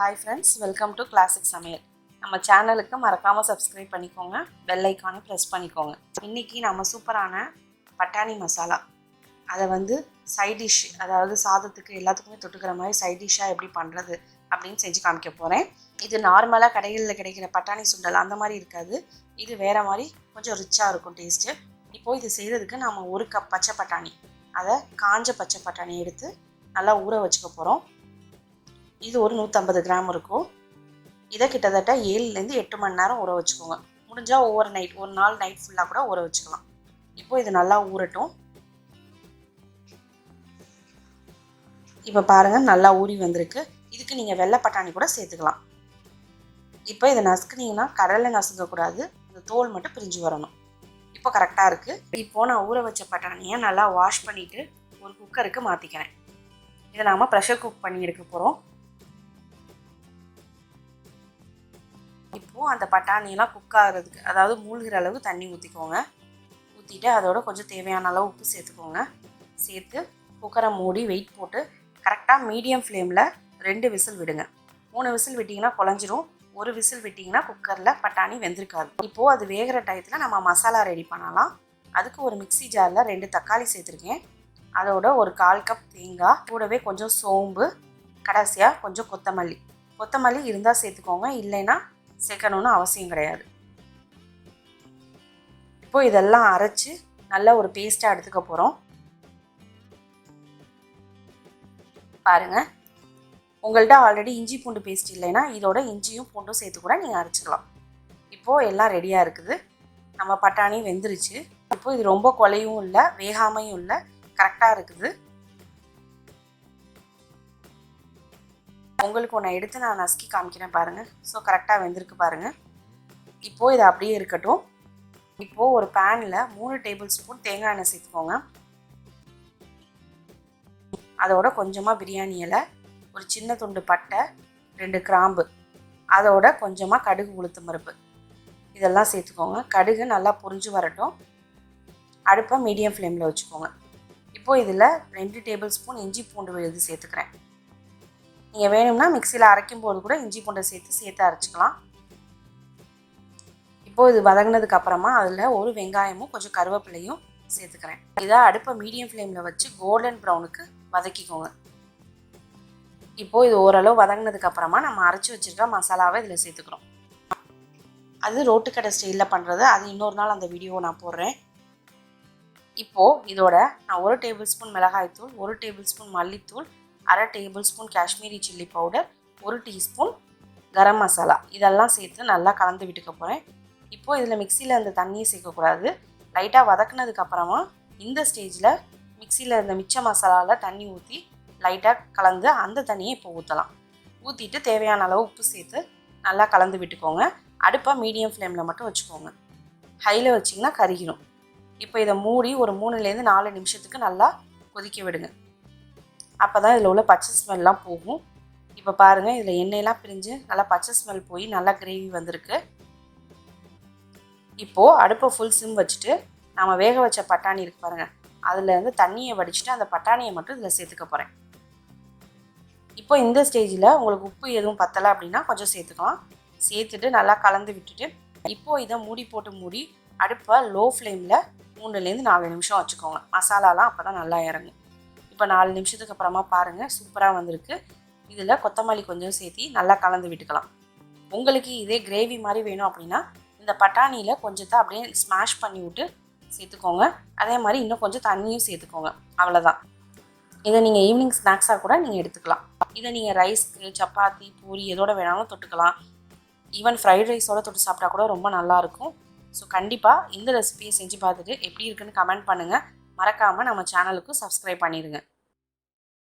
Hi friends, welcome to Classic Samayal. நம்ம சேனலுக்கு மறக்காம சப்ஸ்கிரைப் பண்ணிக்கோங்க, பெல் ஐகானை பிரஸ் பண்ணிக்கோங்க. இன்னைக்கு நம்ம சூப்பரான பட்டாணி மசாலா அதை சைட் டிஷ், அதாவது சாதத்துக்கு எல்லாத்துக்குமே தொட்டுக்கிற மாதிரி சைட் டிஷ்ஷாக எப்படி பண்ணுறது அப்படின்னு செஞ்சு காமிக்க போகிறேன். இது நார்மலாக கடைகளில் கிடைக்கிற பட்டாணி சுண்டல் அந்த மாதிரி இருக்காது. இது வேறு மாதிரி கொஞ்சம் ரிச்சாக இருக்கும் டேஸ்ட்டு. இப்போது இது செய்கிறதுக்கு நம்ம 1 கப் பச்சை பட்டாணி, அதை காஞ்ச பச்சை பட்டாணி எடுத்து நல்லா ஊற வச்சுக்க போகிறோம். இது ஒரு 150 கிராம் இருக்கும். இதை கிட்டத்தட்ட 7லேருந்து 8 மணி நேரம் ஊற வச்சுக்கோங்க. முடிஞ்சால் ஓவர் நைட், ஒரு நாள் நைட் ஃபுல்லாக கூட ஊற வச்சுக்கலாம். இப்போ இது நல்லா ஊறட்டும். இப்போ பாருங்கள், நல்லா ஊறி வந்திருக்கு. இதுக்கு நீங்கள் வெள்ளை பட்டாணி கூட சேர்த்துக்கலாம். இப்போ இதை நசுக்குனீங்கன்னா கடலை நசுக்கக்கூடாது, இந்த தோல் மட்டும் பிரிஞ்சு வரணும். இப்போ கரெக்டாக இருக்குது. இப்போது நான் ஊற வச்ச பட்டாணியை நல்லா வாஷ் பண்ணிவிட்டு ஒரு குக்கருக்கு மாற்றிக்கிறேன். இதை நாம் ப்ரெஷர் குக் பண்ணி எடுக்க போகிறோம். இப்போது அந்த பட்டாணியெல்லாம் குக் ஆகிறதுக்கு, அதாவது மூழ்கிற அளவு தண்ணி ஊற்றிக்கோங்க. ஊற்றிட்டு அதோட கொஞ்சம் தேவையான அளவு உப்பு சேர்த்துக்கோங்க. சேர்த்து குக்கரை மூடி வெயிட் போட்டு கரெக்டாக மீடியம் ஃப்ளேமில் 2 விசில் விடுங்க. 3 விசில் விட்டிங்கன்னா குழஞ்சிரும். 1 விசில் விட்டிங்கன்னா குக்கரில் பட்டாணி வெந்திருக்காது. இப்போது அது வேகிற டயத்தில் நம்ம மசாலா ரெடி பண்ணலாம். அதுக்கு ஒரு மிக்ஸி ஜாரில் 2 தக்காளி சேர்த்துருக்கேன். அதோட ஒரு 1/4 கப் தேங்காய், கூடவே கொஞ்சம் சோம்பு, கடைசியாக கொஞ்சம் கொத்தமல்லி இருந்தால் சேர்த்துக்கோங்க, இல்லைன்னா சேர்க்கணுன்னு அவசியம் கிடையாது. இப்போ இதெல்லாம் அரைச்சி நல்ல ஒரு பேஸ்ட்டாக எடுத்துக்க போகிறோம். பாருங்கள், உங்கள்கிட்ட ஆல்ரெடி இஞ்சி பூண்டு பேஸ்ட் இல்லைன்னா இதோட இஞ்சியும் பூண்டும் சேர்த்து கூட நீங்கள் அரைச்சிக்கலாம். இப்போது எல்லாம் ரெடியாக இருக்குது. நம்ம பட்டாணி வெந்துருச்சு. இப்போது இது ரொம்ப குலையும் இல்லை, வேகாமையும் இல்லை, கரெக்டாக இருக்குது. உங்களுக்கு ஒன்று எடுத்து நான் நசுக்கி காமிக்கிறேன் பாருங்கள். ஸோ கரெக்டாக வெந்திருக்கு பாருங்கள். இப்போது இது அப்படியே இருக்கட்டும். இப்போது ஒரு பேனில் 3 டேபிள் ஸ்பூன் தேங்காய் எண்ணெய் சேர்த்துக்கோங்க. அதோட கொஞ்சமாக பிரியாணி இலை, ஒரு சின்ன துண்டு பட்டை, 2 கிராம்பு, அதோட கொஞ்சமாக கடுகு உளுத்தம் பருப்பு, இதெல்லாம் சேர்த்துக்கோங்க. கடுகு நல்லா பொரிஞ்சு வரட்டும். அடுப்பை மீடியம் ஃப்ளேமில் வச்சுக்கோங்க. இப்போது இதில் 2 டேபிள் ஸ்பூன் இஞ்சி பூண்டு விழுது சேர்த்துக்கிறேன். நீங்கள் வேணும்னா மிக்சியில் அரைக்கும் போது கூட இஞ்சி பூண்டை சேர்த்து அரைச்சிக்கலாம். இப்போது இது வதங்கினதுக்கு அப்புறமா அதில் ஒரு வெங்காயமும் கொஞ்சம் கருவேப்பிலையும் சேர்த்துக்கிறேன். இதை அடுப்பை மீடியம் ஃப்ளேமில் வச்சு கோல்டன் ப்ரௌனுக்கு வதக்கிக்கோங்க. இப்போது இது ஓரளவு வதங்கினதுக்கு அப்புறமா நம்ம அரைச்சி வச்சுருக்க மசாலாவை இதில் சேர்த்துக்கிறோம். அது ரோட்டுக்கடை ஸ்டைலில் பண்ணுறது, அது இன்னொரு நாள் அந்த வீடியோவை நான் போடுறேன். இப்போது இதோட நான் 1 டேபிள் ஸ்பூன் மிளகாய்த்தூள், 1 டேபிள் ஸ்பூன் மல்லித்தூள், 1/2 tablespoon Kashmiri chilli powder, 1 teaspoon garam masala, இதெல்லாம் சேர்த்து நல்லா கலந்து விட்டுக்க போகிறேன். இப்போது இதில் மிக்சியில் அந்த தண்ணியை சேர்க்கக்கூடாது. லைட்டாக வதக்குனதுக்கு அப்புறமா இந்த ஸ்டேஜில் மிக்சியில் இருந்த மிச்ச மசாலாவில் தண்ணி ஊற்றி லைட்டாக கலந்து அந்த தண்ணியை இப்போ ஊற்றலாம். ஊற்றிட்டு தேவையான அளவு உப்பு சேர்த்து நல்லா கலந்து விட்டுக்கோங்க. அடுப்பை மீடியம் ஃப்ளேமில் மட்டும் வச்சுக்கோங்க. ஹையில் வச்சிங்கன்னா கருகிடும். இப்போ இதை மூடி ஒரு 3லேருந்து 4 நிமிஷத்துக்கு நல்லா கொதிக்க விடுங்க. அப்போ தான் இதில் உள்ள பச்சை ஸ்மெல்லாம் போகும். இப்போ பாருங்கள், இதில் எண்ணெயெல்லாம் பிரிஞ்சு நல்லா பச்சை ஸ்மெல் போய் நல்லா கிரேவி வந்திருக்கு. இப்போது அடுப்பை ஃபுல் சிம் வச்சுட்டு நம்ம வேக வச்ச பட்டாணி இருக்கு பாருங்கள், அதுலேருந்து தண்ணியை வடிச்சிட்டு அந்த பட்டாணியை மட்டும் இதில் சேர்த்துக்க போகிறேன். இப்போ இந்த ஸ்டேஜில் உங்களுக்கு உப்பு எதுவும் பத்தலை அப்படின்னா கொஞ்சம் சேர்த்துக்கலாம். சேர்த்துட்டு நல்லா கலந்து விட்டுட்டு இப்போது இதை மூடி அடுப்பை லோ ஃப்ளேமில் 3லேருந்து 4 நிமிஷம் வச்சுக்கோங்க. மசாலாலாம் அப்போ தான் நல்லா இறங்கும். இப்போ 4 நிமிஷத்துக்கு அப்புறமா பாருங்கள், சூப்பராக வந்திருக்கு. இதில் கொத்தமல்லி கொஞ்சம் சேர்த்து நல்லா கலந்து விட்டுக்கலாம். உங்களுக்கு இதே கிரேவி மாதிரி வேணும் அப்படின்னா இந்த பட்டாணியில் கொஞ்சத்தை அப்படியே ஸ்மாஷ் பண்ணி விட்டு சேர்த்துக்கோங்க. அதே மாதிரி இன்னும் கொஞ்சம் தண்ணியும் சேர்த்துக்கோங்க. அவ்வளோதான். இதை நீங்கள் ஈவினிங் ஸ்நாக்ஸாக கூட நீங்கள் எடுத்துக்கலாம். இதை நீங்கள் ரைஸ்க்கு, சப்பாத்தி, பூரி எதோட வேணாலும் தொட்டுக்கலாம். ஈவன் ஃப்ரைட் ரைஸோட தொட்டு சாப்பிட்டா கூட ரொம்ப நல்லாயிருக்கும். ஸோ கண்டிப்பாக இந்த ரெசிபியை செஞ்சு பார்த்துட்டு எப்படி இருக்குன்னு கமெண்ட் பண்ணுங்கள். மறக்காமல் நம்ம சேனலுக்கு சப்ஸ்கிரைப் பண்ணிடுங்க.